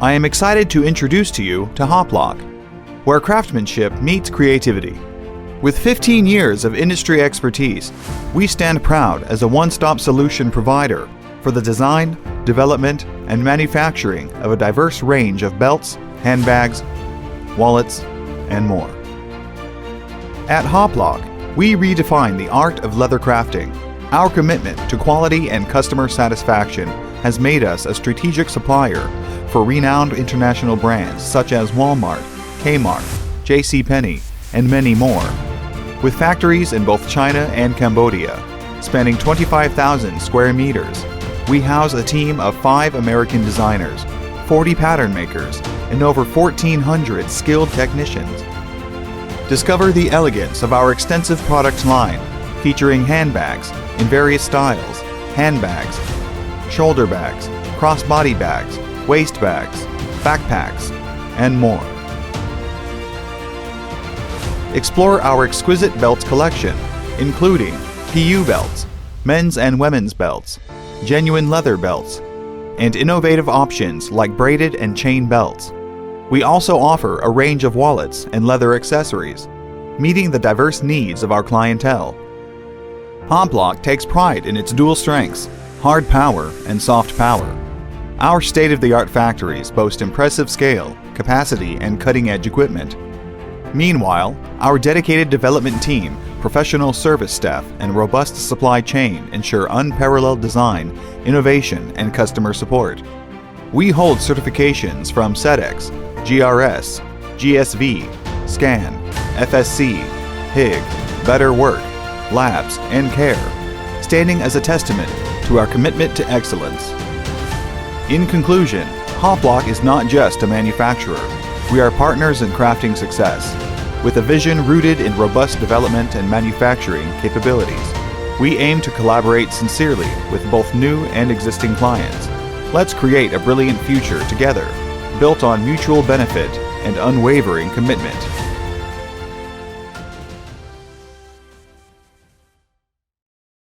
I am excited to introduce to you to Hoplok, where craftsmanship meets creativity. With 15 years of industry expertise, we stand proud as a one-stop solution provider for the design, development, and manufacturing of a diverse range of belts, handbags, wallets, and more. At Hoplok, we redefine the art of leather crafting. Our commitment to quality and customer satisfaction has made us a strategic supplier for renowned international brands such as Walmart, Kmart, JCPenney, and many more. With factories in both China and Cambodia, spanning 25,000 square meters, we house a team of 5 American designers, 40 pattern makers, and over 1,400 skilled technicians. Discover the elegance of our extensive product line, featuring handbags in various styles, handbags, shoulder bags, crossbody bags, waist bags, backpacks, and more. Explore our exquisite belts collection, including PU belts, men's and women's belts, genuine leather belts, and innovative options like braided and chain belts. We also offer a range of wallets and leather accessories, meeting the diverse needs of our clientele. Hoplok takes pride in its dual strengths, hard power and soft power. Our state-of-the-art factories boast impressive scale, capacity, and cutting-edge equipment. Meanwhile, our dedicated development team, professional service staff, and robust supply chain ensure unparalleled design, innovation, and customer support. We hold certifications from SEDEX, GRS, GSV, SCAN, FSC, HIG, Better Work, Labs, and CARE, standing as a testament to our commitment to excellence. In conclusion, Hoplok is not just a manufacturer. We are partners in crafting success. With a vision rooted in robust development and manufacturing capabilities, we aim to collaborate sincerely with both new and existing clients. Let's create a brilliant future together, built on mutual benefit and unwavering commitment.